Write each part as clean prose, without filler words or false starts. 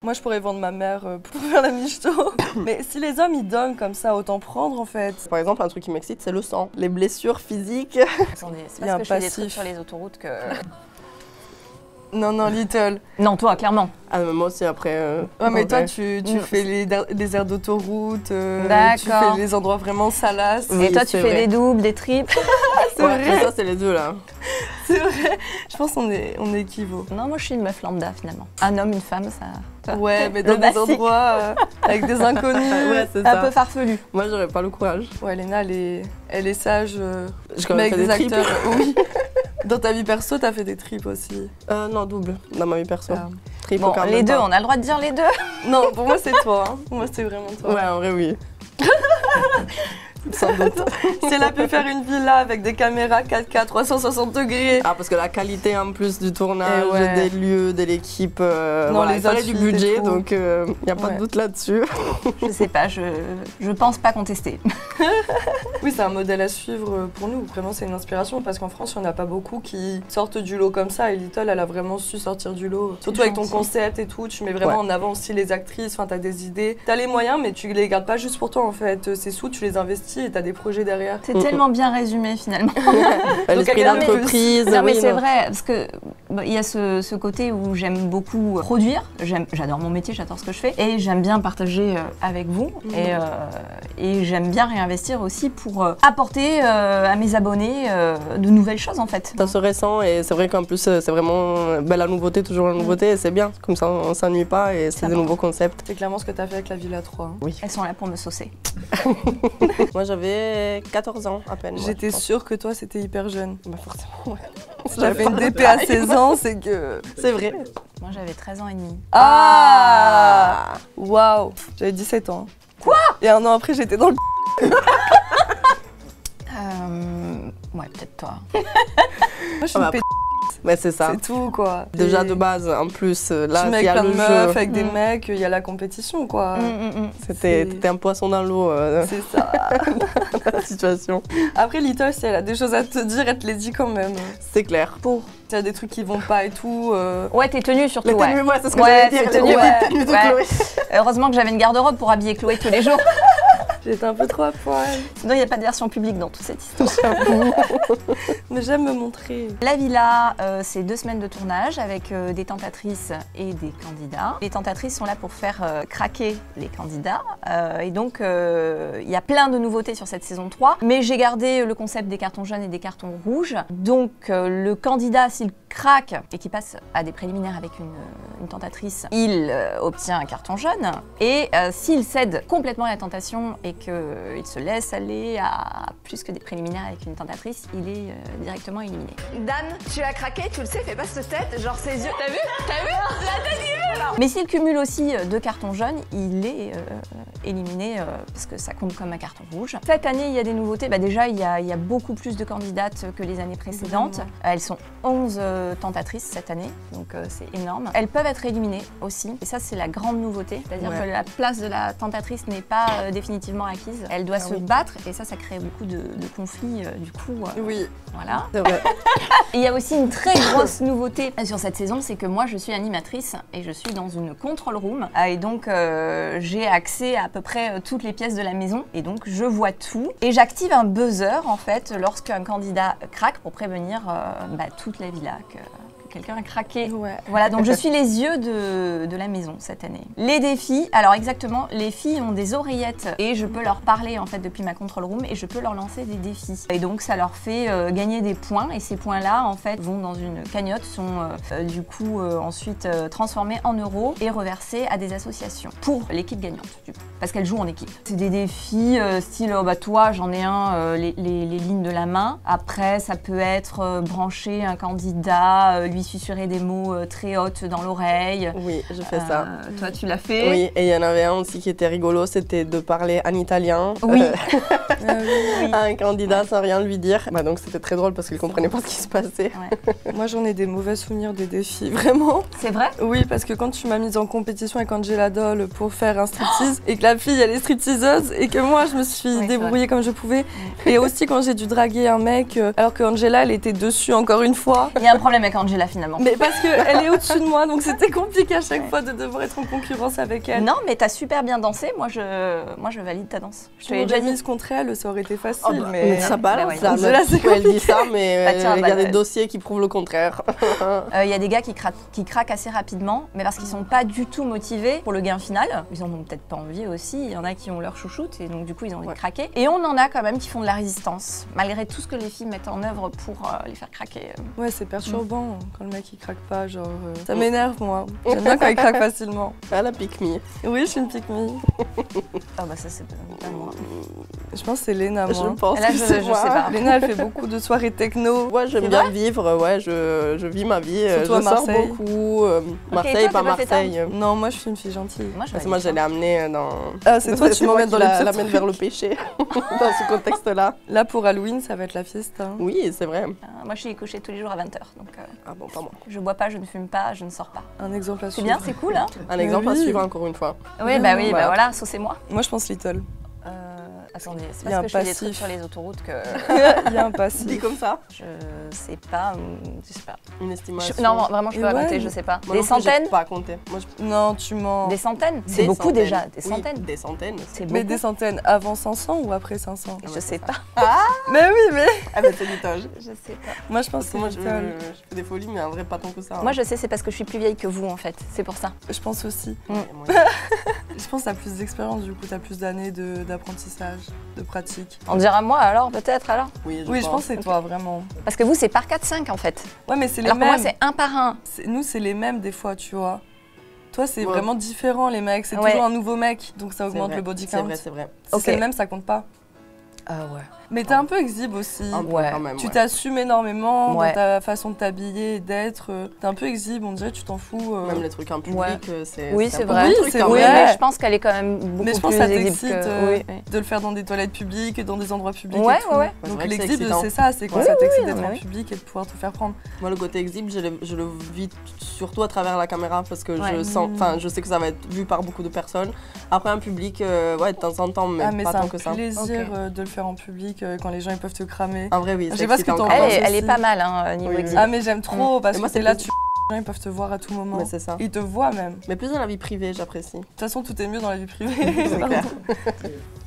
Moi, je pourrais vendre ma mère pour faire la michto. Mais si les hommes, ils donnent comme ça, autant prendre, en fait. Par exemple, un truc qui m'excite, c'est le sang. Les blessures physiques. Attendez, c'est parce que je fais des trucs sur les autoroutes que... Non, non, Little. Non, toi, clairement. Ah, mais moi aussi, après... Ouais, mais toi, tu fais les aires d'autoroute, tu fais les endroits vraiment salaces. Et toi, tu fais des doubles, des triples. C'est vrai. Ça, c'est les deux, là. C'est vrai. Je pense qu'on est équivaut. Non, moi, je suis une meuf lambda, finalement. Un homme, une femme, ça... Ouais, mais dans des endroits avec des inconnus. Ouais, c'est un ça. peu farfelu. Moi, j'aurais pas le courage. Ouais, Léna, elle est sage. Je connais des acteurs. Oui. Dans ta vie perso, t'as fait des trips aussi. Non, double, dans ma vie perso. Trip bon, les deux, on a le droit de dire les deux. Non, pour moi, c'est toi. Hein. Pour moi, c'est vraiment toi. Ouais, en vrai, oui. Sans doute. Si elle a pu faire une villa avec des caméras 4K 360 degrés. Ah, parce que la qualité en plus du tournage, ouais. des lieux, de l'équipe, non, voilà, il fallait du budget, donc il n'y a pas de doute là-dessus. Je sais pas, je pense pas contester. Oui, c'est un modèle à suivre pour nous. Vraiment, c'est une inspiration parce qu'en France, il n'y en a pas beaucoup qui sortent du lot comme ça. Et Little, elle a vraiment su sortir du lot. Surtout avec ton concept et tout, tu mets vraiment en avant aussi les actrices, enfin, t'as des idées. T'as les moyens, mais tu les gardes pas juste pour toi en fait. Ces sous, tu les investis et t'as des projets derrière. C'est tellement bien résumé finalement. L'esprit d'entreprise. Non, mais c'est vrai, parce que il y a ce côté où j'aime beaucoup produire. J'adore mon métier, j'adore ce que je fais. Et j'aime bien partager avec vous. Et j'aime bien réinvestir aussi pour apporter à mes abonnés de nouvelles choses en fait. Ça se ressent et c'est vrai qu'en plus c'est vraiment la nouveauté, toujours la nouveauté et c'est bien, comme ça on s'ennuie pas et c'est des nouveaux concepts. C'est clairement ce que tu as fait avec la Villa 3. Hein. Oui. Elles sont là pour me saucer. Moi j'avais 14 ans à peine. J'étais sûre que toi c'était hyper jeune. Bah forcément, ouais. Si j'avais une DP à 16 ans, c'est que... C'est vrai. Moi j'avais 13 ans et demi. Ah waouh. J'avais 17 ans. Quoi? Et un an après j'étais dans le... Ouais, peut-être toi. Moi je suis une mais c'est ça. C'est tout quoi. Déjà de base, en plus, là, il y a le jeu. Avec des mecs, il y a la compétition quoi. T'es un poisson dans l'eau. C'est ça. La situation. Après Little, si elle a des choses à te dire, elle te les dit quand même. C'est clair. Pour. Il y a des trucs qui vont pas et tout. Ouais, tes tenues surtout. Les tenues, ouais, c'est ce que j'allais dire. Tenues, tenues de Chloé. Heureusement que j'avais une garde-robe pour habiller Chloé tous les jours. J'étais un peu trop à poil. Sinon, il n'y a pas de version publique dans toute cette histoire. Mais j'aime me montrer. La villa, c'est 2 semaines de tournage avec des tentatrices et des candidats. Les tentatrices sont là pour faire craquer les candidats. Et donc, il y a plein de nouveautés sur cette saison 3. Mais j'ai gardé le concept des cartons jaunes et des cartons rouges. Donc, le candidat, s'il craque et qui passe à des préliminaires avec une tentatrice, il obtient un carton jaune. Et s'il cède complètement à la tentation et qu'il se laisse aller à plus que des préliminaires avec une tentatrice, il est directement éliminé. Dan, tu as craqué, tu le sais, fais pas cette tête, genre ses yeux, t'as vu? La tête du alors. Mais s'il cumule aussi 2 cartons jaunes, il est éliminé parce que ça compte comme un carton rouge. Cette année, il y a des nouveautés. Bah, déjà, il y a beaucoup plus de candidates que les années précédentes. Elles sont 11 tentatrices cette année, donc c'est énorme. Elles peuvent être éliminées aussi, et ça, c'est la grande nouveauté. C'est-à-dire que la place de la tentatrice n'est pas définitivement acquise. Elle doit se battre, et ça crée beaucoup de conflits, du coup. Oui. Voilà. C'est vrai. Il y a aussi une très grosse nouveauté sur cette saison, c'est que moi, je suis animatrice et je suis dans une control room. Et donc, j'ai accès à peu près toutes les pièces de la maison. Et donc, je vois tout. Et j'active un buzzer, en fait, lorsqu'un candidat craque pour prévenir toute la villa que quelqu'un a craqué. Ouais. Voilà, donc je suis les yeux de la maison cette année. Les défis, alors exactement, les filles ont des oreillettes et je peux leur parler en fait depuis ma control room et je peux leur lancer des défis. Et donc ça leur fait gagner des points et ces points-là en fait vont dans une cagnotte, sont du coup ensuite transformés en euros et reversés à des associations pour l'équipe gagnante du coup, parce qu'elles jouent en équipe. C'est des défis style toi j'en ai un, les lignes de la main. Après ça peut être brancher un candidat, lui susurrer des mots très hautes dans l'oreille. Oui, je fais ça. Toi, tu l'as fait. Oui, et il y en avait un aussi qui était rigolo, c'était de parler en italien oui. À un candidat sans rien lui dire. Bah, donc c'était très drôle parce qu'il comprenait pas ce qui se passait. Ouais. Moi, j'en ai des mauvais souvenirs des défis, vraiment. C'est vrai? Oui, parce que quand tu m'as mise en compétition avec Angela Doll pour faire un striptease et que la fille, elle est stripteaseuse et que moi, je me suis débrouillée comme je pouvais. Et aussi quand j'ai dû draguer un mec alors que Angela, elle était dessus encore une fois. Il y a un problème avec Angela, finalement. finalement. Mais parce qu'elle est au-dessus de moi, donc c'était compliqué à chaque fois de devoir être en concurrence avec elle. Non, mais t'as super bien dansé. Moi, je valide ta danse. Je te l'ai déjà dit. mise contre elle, ça aurait été facile. Oh, bah, mais ça balance, ouais. là. Là, c'est Elle dit ça, mais Bah, tiens, il y bah, a des dossiers qui prouvent le contraire. Il y a des gars qui craquent assez rapidement, mais parce qu'ils sont pas du tout motivés pour le gain final. Ils en ont peut-être pas envie aussi. Il y en a qui ont leur chouchoute et donc du coup ils ont envie de craquer. Et on en a quand même qui font de la résistance, malgré tout ce que les filles mettent en œuvre pour les faire craquer. Ouais, c'est perturbant quand le mec il craque pas, genre. Ça m'énerve moi. J'aime bien quand il craque facilement. Ah, la pique-me. Oui, je suis une pique-me. Ah bah ça c'est pas moi. Je pense que c'est Léna, moi. Je pense Là, que je c'est sais moi. pas. Léna, elle fait beaucoup de soirées techno. Ouais, j'aime C'est bien vrai vivre, ouais, je vis ma vie. Surtout à je sors Marseille. beaucoup. Marseille, toi, pas t'as pas fait ça Marseille. Non, moi je suis une fille gentille. Moi je Parce que moi, j'allais amener dans. Ah, c'est toi, tu m'emmènes dans les petits l'amène vers le péché, dans ce contexte-là. Là, pour Halloween, ça va être la fiesta. Oui, c'est vrai. Moi je suis couchée tous les jours à 20h, donc Ah bon, pas moi. je bois pas, je ne fume pas, je ne sors pas. Un exemple à C'est suivre. bien, c'est cool, hein. Un exemple à Oui. suivre encore une fois. Oui, bah oui, Voilà. bah voilà, saucez-moi. Moi, je pense Little. Attendez, c'est Il y a parce que un je fais des trucs passif. sur les autoroutes que Il y a un Dit passif. comme ça, je sais pas, je sais pas. une estimation. Non, vraiment, je peux Et pas ouais. compter, je sais pas. Moi Des non plus, j'ai centaines pas compté. Moi, Non, tu mens. Des centaines C'est des beaucoup centaines. déjà, des Oui, centaines. des centaines. C'est beaucoup. Mais des centaines avant 500 ou après 500? Je sais pas. Mais oui, mais. Ah bah c'est Little. Je sais pas. Moi, je pense Parce que que moi, c'est je Little. fais des folies, mais en vrai, pas tant que ça. Moi, je sais, c'est parce que je suis plus vieille que vous, en fait. C'est pour ça. Je pense aussi. Moi, Je pense que t'as plus d'expérience, du coup, t'as plus d'années d'apprentissage, de pratique. On dira moi alors, peut-être alors. oui, Oui, je pense que c'est toi, vraiment. Parce que vous, c'est par 4-5 en fait. Ouais, mais c'est les Alors que moi, mêmes. c'est un par un. Nous, c'est les mêmes des fois, tu vois. Toi, c'est Ouais. vraiment différent, les mecs. C'est Ouais. toujours un nouveau mec, donc ça C'est augmente vrai, le body C'est count. vrai, c'est vrai. Si Ok. c'est le même, ça compte pas. Ah ouais. Mais t'es un peu exhibe aussi. Un peu Ouais. quand même. Tu ouais. t'assumes énormément Ouais. dans ta façon de t'habiller et d'être. T'es un peu exhibe, on dirait que tu t'en fous. Même les trucs en public, Ouais. c'est. Oui, un c'est peu vrai. mon Oui, truc, c'est quand Oui, vrai. même. mais je pense qu'elle est quand même beaucoup Mais je pense plus que ça exhibe t'excite que... Oui, oui. de le faire dans des toilettes publiques, dans des endroits publics. Ouais, et tout. ouais, ouais. C'est Donc vrai que c'est l'exhibe, excitant. c'est ça, c'est quand Oui, ça oui, t'excite oui, d'être mais en oui. public et de pouvoir te faire prendre. Moi, le côté exhibe, je le vis surtout à travers la caméra parce que Ouais. je sens, enfin, je sais que ça va être vu par beaucoup de personnes. Après, un public, ouais, de temps en temps, mais, Ah, mais pas c'est tant un que ça. plaisir Ok. De le faire en public quand les gens ils peuvent te cramer. En vrai, oui. Je c'est sais pas ce que excitant t'en quand penses. même. Elle est aussi. pas mal, hein, niveau Oui, oui. exhibe. Ah, mais j'aime trop parce Et que moi, t'es c'est là, plus- les gens ils peuvent te voir à tout moment. Mais c'est ça. Ils te voient même. Mais plus dans la vie privée, j'apprécie. De toute façon, tout est mieux dans la vie privée. C'est clair.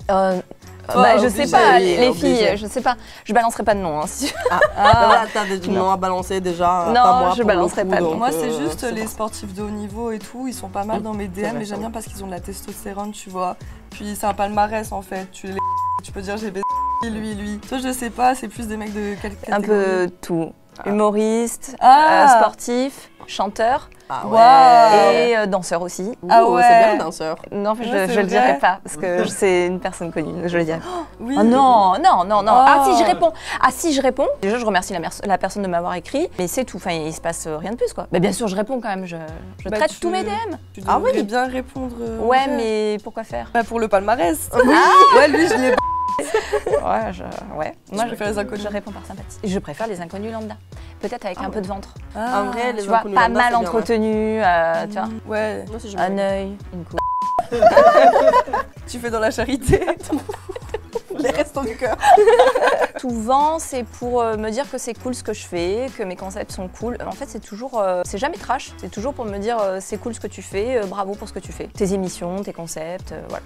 Toi, Je obligé, sais pas, oui, les obligé. filles, je sais pas. Je balancerai pas de nom. Hein, si- Bah voilà, t'as des noms à balancer déjà. Non, pas moi, je pour balancerai le coup, pas de donc, nom. Moi, c'est juste c'est les bon. sportifs de haut niveau et tout, ils sont pas mal dans mes DM, vrai, mais c'est j'aime vrai. bien parce qu'ils ont de la testostérone, tu vois. Puis c'est un palmarès en fait. Tu peux dire j'ai baisé lui. Toi, je sais pas, c'est plus des mecs de quelle catégorie? Un peu tout. Humoriste, Ah. sportif, chanteur Ah Waouh. et danseur aussi. Ouh, Ah ouais. C'est bien le danseur. Non, Ouais, je c'est le vrai. dirai pas parce que c'est une personne connue. Je le dirai. Oui. Oh non. Ah Oh. si, je réponds. Ah si, je réponds. Déjà, je remercie la personne de m'avoir écrit, mais c'est tout. Enfin, il se passe rien de plus, quoi. Mais bien sûr, je réponds quand même. Je Bah, traite tu- tous mes DM. Tu Ah devrais oui. bien répondre. en Ouais, vrai. mais pourquoi faire? Bah, pour le palmarès. Oui. Ouais, lui, je l'ai. Ouais. Moi, préfère les inconnus. Je réponds par sympathie. Je préfère les inconnus lambda. Peut-être avec un peu de ventre. Ah. En vrai, les Tu vois, inconnus pas lambda, mal c'est bien, ouais. entretenu. Tu vois, Ouais, Moi, c'est un jamais. œil, une coupe. tu fais dans la charité. Les restos du cœur. Souvent, c'est pour me dire que c'est cool ce que je fais, que mes concepts sont cool. En fait, c'est toujours, c'est jamais trash. C'est toujours pour me dire c'est cool ce que tu fais, bravo pour ce que tu fais. Tes émissions, tes concepts, voilà.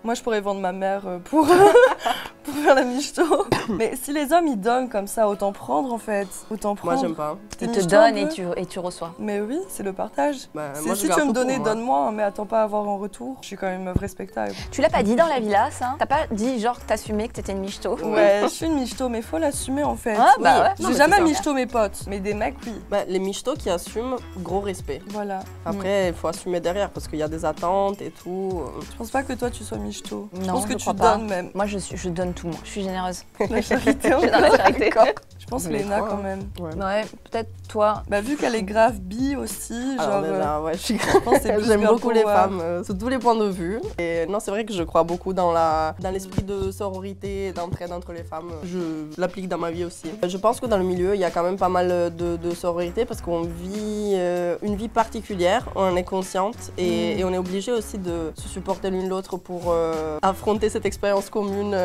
Moi, je pourrais vendre ma mère pour faire la michto. Mais si les hommes, ils donnent comme ça, autant prendre en fait. Autant prendre. Moi, j'aime pas. T'es Ils te michto un donnent peu et tu reçois. Mais oui, c'est le partage. Bah, C'est moi, je si tu garde veux me tout pour donner, moi. donne-moi, hein, mais attends pas à avoir en retour. Je suis quand même une meuf respectable. Tu l'as pas dit dans la villa, ça? T'as pas dit genre que t'assumais que t'étais une michto? Ouais, je suis une michto, mais faut l'assumer en fait. Ah, bah ouais. Non, J'ai mais jamais c'est ça. michto mes potes, mais des mecs, oui. Bah, les michtos qui assument, gros respect. Voilà. Après, il faut assumer derrière parce qu'il y a des attentes et tout. Je pense pas que toi tu sois michto. Je Non, pense que je tu crois pas. donnes même. Moi, je donne tout, moi. Je suis généreuse. La charité, Je suis dans la charité. Je pense Je les Léna crois, quand hein. même. Ouais. Ouais, peut-être toi. Bah vu qu'elle est grave bi aussi, Alors, genre. déjà, ouais, je suis je pense que c'est plus J'aime girl beaucoup les power. femmes, sous tous les points de vue. Et non, c'est vrai que je crois beaucoup dans l'esprit de sororité et d'entraide entre les femmes. Je l'applique dans ma vie aussi. Je pense que dans le milieu, il y a quand même pas mal de sororité parce qu'on vit une vie particulière, on en est consciente et on est obligé aussi de se supporter l'une l'autre pour affronter cette expérience commune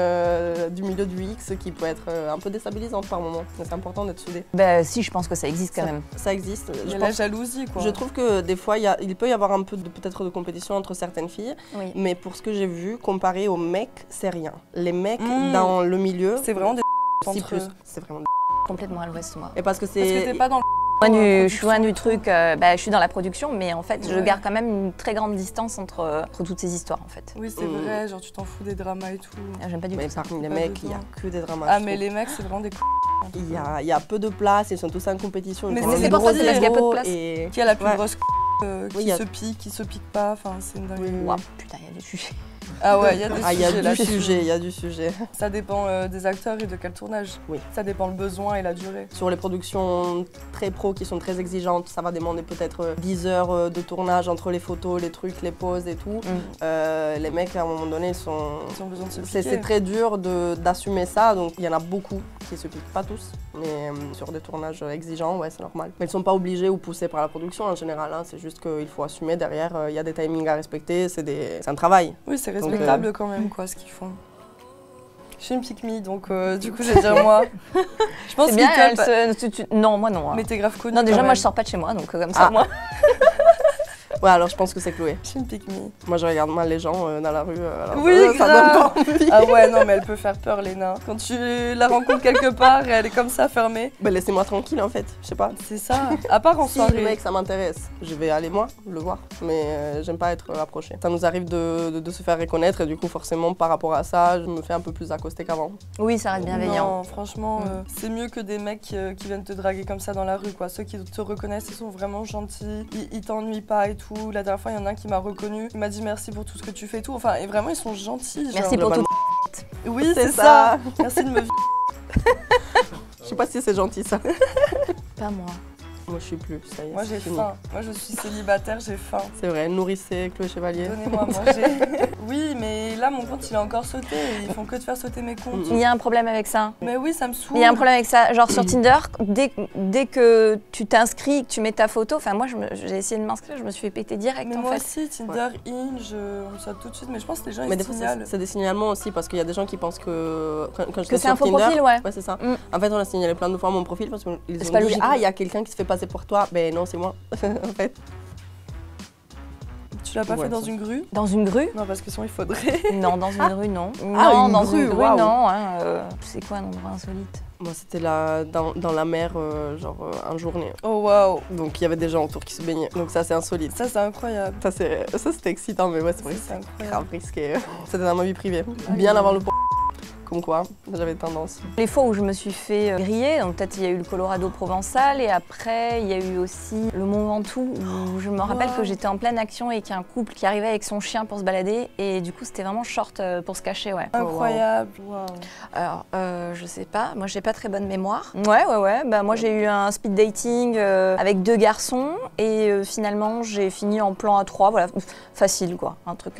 du milieu du X qui peut être un peu déstabilisante par moment. C'est important d'être soudé. Bah si, je pense que ça existe quand même. Ça existe. Il y a la jalousie, quoi. Je trouve que des fois, il peut y avoir un peu peut-être de compétition entre certaines filles, Oui. mais pour ce que j'ai vu, comparé aux mecs, c'est rien. Les mecs dans le milieu, C'est vraiment des si entre plus. eux. C'est vraiment. Complètement à l'ouest, moi. Et parce que Parce que c'est. t'es pas dans le... Je suis loin du truc, je suis dans la production, mais en fait, je garde quand même une très grande distance entre toutes ces histoires, en fait. Oui, c'est vrai, genre tu t'en fous des dramas et tout. J'aime pas du tout Mais ça. parmi les Pas mecs, il n'y a dedans. que des dramas. Ah, je mais trouve. les mecs, c'est vraiment des Il y a peu de place, ils sont tous en compétition. Mais ils ont c'est des pour ça, gros c'est parce qu'il y a peu de égos place. et- Qui a la plus Ouais. grosse qui Oui, y a- se pique, qui se pique pas, enfin c'est une dinguerie. Ouah, putain, il y a des sujets. Ah ouais, il y a des Ah, il y a sujets du là-dessus. sujet, il y a du sujet. Ça dépend des acteurs et de quel tournage. Oui. Ça dépend le besoin et la durée. Sur les productions très pro qui sont très exigeantes, ça va demander peut-être 10 heures de tournage entre les photos, les trucs, les pauses et tout. Les mecs, à un moment donné, Ils ont besoin de se c'est piquer. très dur d'assumer ça, donc il y en a beaucoup qui se piquent, pas tous, mais sur des tournages exigeants, ouais, c'est normal. Mais ils sont pas obligés ou poussés par la production en général, hein, c'est juste qu'il faut assumer derrière, il y a des timings à respecter, c'est un travail. Oui, c'est Donc, respectable quand même, quoi, ce qu'ils font. Je suis une pick-me, donc du coup, je vais dire moi. Je pense C'est bien, Nicole, non, moi non. mais t'es grave connue. Non, déjà, quand moi, même. je sors pas de chez moi, donc comme ça, Ah. moi. Ouais, alors je pense que c'est Chloé. Je suis une pick-me. Moi, je regarde mal les gens dans la rue. Alors, Oui, ça donne grave. pas envie. Ah ouais, non, mais elle peut faire peur, Léna. Quand tu la rencontres quelque part et elle est comme ça, fermée. Bah, laissez-moi tranquille en fait, je sais pas. C'est ça. À part en Si le soirée. mec ça m'intéresse, je vais aller moi le voir, mais j'aime pas être approchée. Ça nous arrive de se faire reconnaître et du coup forcément par rapport à ça, je me fais un peu plus accoster qu'avant. Oui, ça reste bienveillant. Non, franchement, c'est mieux que des mecs qui viennent te draguer comme ça dans la rue, quoi. Ceux qui te reconnaissent, ils sont vraiment gentils, ils t'ennuient pas et tout. La dernière fois, il y en a un qui m'a reconnu, il m'a dit merci pour tout ce que tu fais et tout. Enfin, et vraiment, ils sont gentils. Genre. Merci pour tout. Oui, C'est c'est ça. ça. Merci de me Je sais pas si c'est gentil ça. Pas moi. Moi je suis plus, ça y est. Moi, c'est j'ai fini. faim. Moi, je suis célibataire, j'ai faim. C'est vrai, nourrissez Chloé Chevalier. Donnez-moi à manger. Oui, mais là, mon compte, il est encore sauté. Ils font que de faire sauter mes comptes. Il y a un problème avec ça. Mais oui, ça me saoule. Il y a un problème avec ça. Genre sur Tinder, dès que tu t'inscris, que tu mets ta photo, enfin moi j'ai essayé de m'inscrire, je me suis fait péter direct Mais en moi fait. aussi, Tinder, Hinge, on me saute tout de suite. Mais je pense que les gens, Mais ils des se fois signalent. c'est des signalements aussi parce qu'il y a des gens qui pensent que quand je Que suis c'est un sur faux Tinder, profil, ouais. Ouais c'est ça. Mm. En fait on a signalé plein de fois mon profil parce qu'ils C'est ont pas dit logique. ah il y a quelqu'un qui se fait passer pour toi. Ben non c'est moi en fait. Tu l'as pas Ouais, fait dans ça. une grue? Dans une grue? Non, parce que sinon, il faudrait. Non, dans une rue non. Ah, Non, une dans grue, une grue waouh. non. Hein, c'est quoi un endroit insolite? Moi c'était là dans la mer en journée. Oh, waouh. Donc il y avait des gens autour qui se baignaient. Donc ça c'est insolite. Ça, c'est incroyable. Ça c'était excitant mais ouais c'est vrai que C'est c'est incroyable. grave risqué. C'était dans ma vie privée. Bien avant le comme quoi j'avais tendance. Les fois où je me suis fait griller, donc peut-être il y a eu le Colorado provençal et après il y a eu aussi le Mont Ventoux où je me rappelle que j'étais en pleine action et qu'il y a un couple qui arrivait avec son chien pour se balader et du coup c'était vraiment short pour se cacher, ouais. Incroyable. Waouh. Alors, je sais pas, moi j'ai pas très bonne mémoire. Ouais, bah moi j'ai eu un speed dating avec 2 garçons et finalement j'ai fini en plan A3, voilà, facile quoi, un truc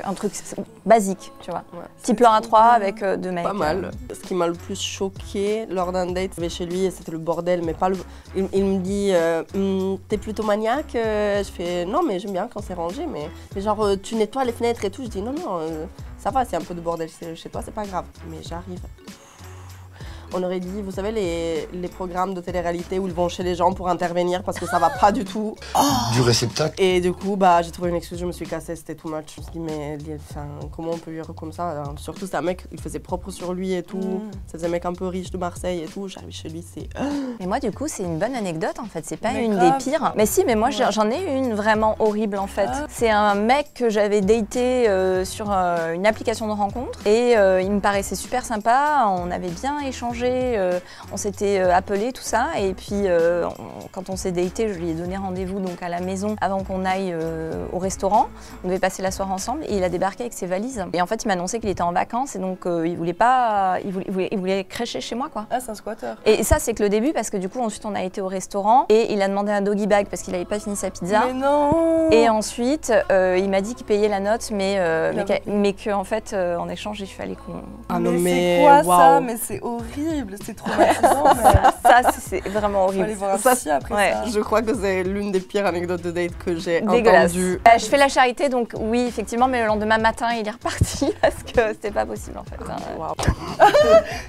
basique, tu vois. Ouais. Petit plan A3 avec 2 mecs. Pas mal. Ce qui m'a le plus choqué lors d'un date, je vais chez lui et c'était le bordel, mais pas le. Il me dit t'es plutôt maniaque. Je fais non, mais j'aime bien quand c'est rangé, mais genre tu nettoies les fenêtres et tout. Je dis non, ça va, c'est un peu de bordel chez toi, c'est pas grave. Mais j'arrive. On aurait dit, vous savez, les programmes de télé-réalité où ils vont chez les gens pour intervenir parce que ça va pas du tout. Du réceptacle. Et du coup, bah, j'ai trouvé une excuse, je me suis cassée, c'était too much. Je me suis dit, mais enfin, comment on peut vivre comme ça? Alors, surtout, c'est un mec, il faisait propre sur lui et tout. C'est un mec un peu riche de Marseille et tout. J'arrive chez lui, c'est. Mais moi du coup c'est une bonne anecdote en fait, c'est pas Mais une grave. des pires. Mais si, mais moi j'en ai une vraiment horrible en fait. C'est un mec que j'avais daté sur une application de rencontre et il me paraissait super sympa, on avait bien échangé, on s'était appelé tout ça et puis quand on s'est daté je lui ai donné rendez-vous donc à la maison avant qu'on aille au restaurant. On devait passer la soirée ensemble et il a débarqué avec ses valises et en fait il m'a annoncé qu'il était en vacances et donc il voulait crècher chez moi quoi. Ah, c'est un squatter. Et ça, c'est que le début, parce que du coup, ensuite, on a été au restaurant et il a demandé un doggy bag parce qu'il n'avait pas fini sa pizza. Mais non. Et ensuite, il m'a dit qu'il payait la note, mais avait- qu'en fait, en échange, il fallait qu'on... Ah mais non, c'est mais quoi ça? waouh. Mais c'est horrible. horrible, c'est traumatisant. Mais... Ça, c'est vraiment Faut aller horrible. voir un Ça, psy après ouais. ça. Je crois que c'est l'une des pires anecdotes de date que j'ai Dégueulasse. entendues. Je fais la charité, donc oui, effectivement, mais le lendemain matin, il est reparti parce que c'était pas possible en fait. Hein. Waouh.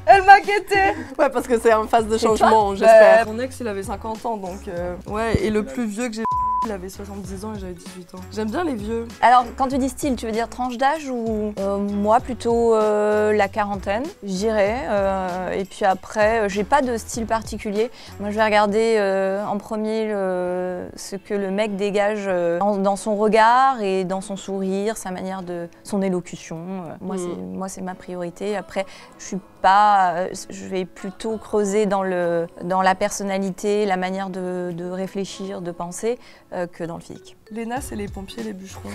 Elle m'a guetté. Ouais, parce que c'est en phase de C'est toi changement, j'espère. Mon ex, il avait 50 ans, donc ouais. Et le plus vieux que j'ai, il avait 70 ans et j'avais 18 ans. J'aime bien les vieux. Alors, quand tu dis style, tu veux dire tranche d'âge ou moi plutôt la quarantaine, je dirais. Et puis après, j'ai pas de style particulier. Moi, je vais regarder en premier ce que le mec dégage dans son regard et dans son sourire, sa manière de, son élocution. Moi, c'est ma priorité. Après, je vais plutôt creuser dans la personnalité, la manière de réfléchir, de penser, que dans le physique. Léna, c'est les pompiers, les bûcherons.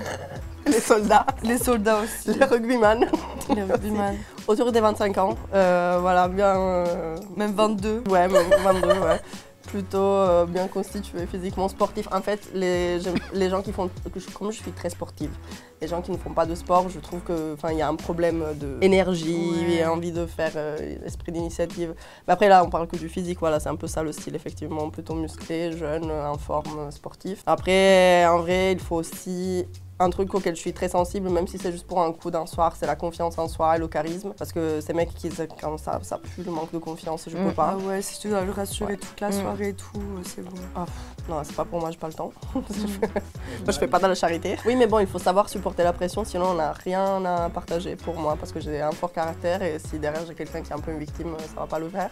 Les soldats, Les soldats aussi. les rugbyman, Les rugbyman. autour des 25 ans. Voilà, bien. Même 22. Ouais, même 22, ouais. Plutôt bien constitué, physiquement sportif. En fait, les gens qui font, comme je suis très sportive, les gens qui ne font pas de sport, je trouve qu'il y a un problème d'énergie Ouais. et envie de faire esprit d'initiative. Mais après là, on parle que du physique, voilà, c'est un peu ça le style, effectivement, plutôt musclé, jeune, en forme, sportif. Après, en vrai, il faut aussi un truc auquel je suis très sensible, même si c'est juste pour un coup d'un soir, c'est la confiance en soi et le charisme. Parce que ces mecs qui, quand ça pue le manque de confiance, je peux pas. Ah ouais, si tu dois le rassurer toute la soirée et tout, c'est bon. Non, c'est pas pour moi, j'ai pas le temps. Moi, je fais pas de la charité. Oui, mais bon, il faut savoir supporter la pression, sinon on n'a rien à partager pour moi, parce que j'ai un fort caractère et si derrière j'ai quelqu'un qui est un peu une victime, ça va pas le faire.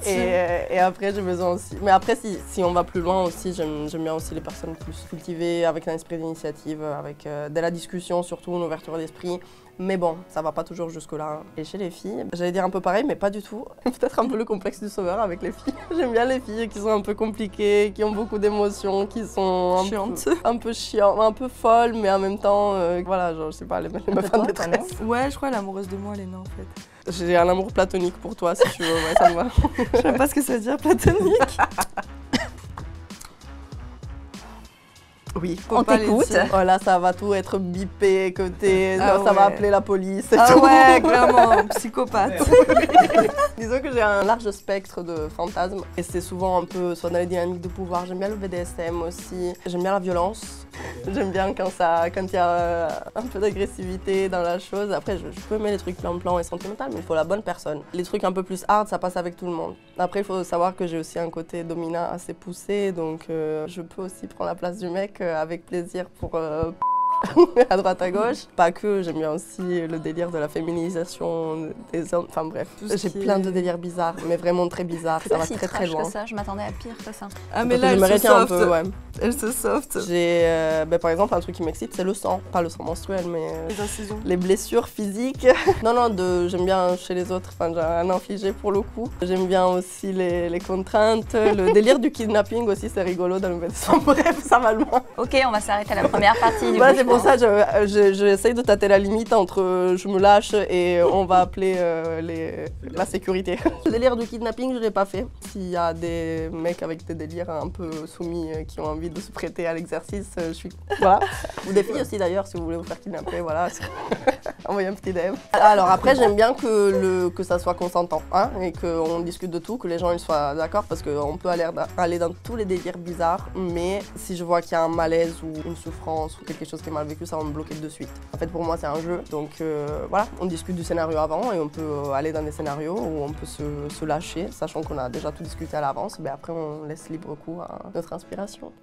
Et après, j'ai besoin aussi. Mais après, si on va plus loin aussi, j'aime bien aussi les personnes plus cultivées, avec un esprit d'initiative, avec de la discussion, surtout une ouverture d'esprit. Mais bon, ça va pas toujours jusque-là. Et chez les filles, j'allais dire un peu pareil, mais pas du tout. Peut-être un peu le complexe du sauveur avec les filles. J'aime bien les filles qui sont un peu compliquées, qui ont beaucoup d'émotions, qui sont un peu chiantes, un peu folles, mais en même temps, voilà, genre, je sais pas, les meufs en détresse. Ouais, je crois l'amoureuse de moi, Léna, en fait. J'ai un amour platonique pour toi, si tu veux, ouais, ça me va. Je sais pas ce que ça veut dire, platonique. Oui. On t'écoute. Oh là, ça va tout être bipé, côté, Ah ça va ouais. appeler la police et Ah tout. ouais, clairement, psychopathe. Disons que j'ai un large spectre de fantasmes et c'est souvent un peu soit dans les dynamiques de pouvoir. J'aime bien le BDSM aussi, j'aime bien la violence. J'aime bien quand il y a un peu d'agressivité dans la chose. Après, je peux aimer les trucs plan-plan et sentimentaux, mais il faut la bonne personne. Les trucs un peu plus hard, ça passe avec tout le monde. Après, il faut savoir que j'ai aussi un côté dominant assez poussé, donc je peux aussi prendre la place du mec avec plaisir pour à droite à gauche. Pas que, j'aime bien aussi le délire de la féminisation des hommes. Enfin bref, j'ai plein de délires bizarres, mais vraiment très bizarres. Ça va très très loin. Que ça, je m'attendais à pire que ça. Ah mais Parce là, que je me elle se retiens un soft. peu, ouais. Elle se soft. J'ai, par exemple, un truc qui m'excite, c'est le sang. Pas le sang menstruel, mais Les incisions. les blessures physiques. Non, j'aime bien chez les autres, enfin, j'ai un infligé pour le coup. J'aime bien aussi les contraintes. Le délire du kidnapping aussi, c'est rigolo dans le BDSM. Bref, ça va loin. Ok, on va s'arrêter à la première partie du Ouais, coup, c'est pour ça que j'essaye de tâter la limite entre je me lâche et on va appeler la sécurité. Le délire du kidnapping, je l'ai pas fait. S'il y a des mecs avec des délires un peu soumis qui ont envie de se prêter à l'exercice, je suis... Voilà. Ou des filles aussi d'ailleurs, si vous voulez vous faire kidnapper, voilà. Envoyez un petit DM. Alors après, j'aime bien que ça soit consentant, hein, et qu'on discute de tout, que les gens ils soient d'accord, parce qu'on peut aller dans tous les délires bizarres, mais si je vois qu'il y a un malaise ou une souffrance ou quelque chose qui est mal vécu, ça va me bloquer de suite. En fait, pour moi, c'est un jeu, donc voilà, on discute du scénario avant et on peut aller dans des scénarios où on peut se lâcher, sachant qu'on a déjà tout discuté à l'avance, mais après on laisse libre cours à notre inspiration.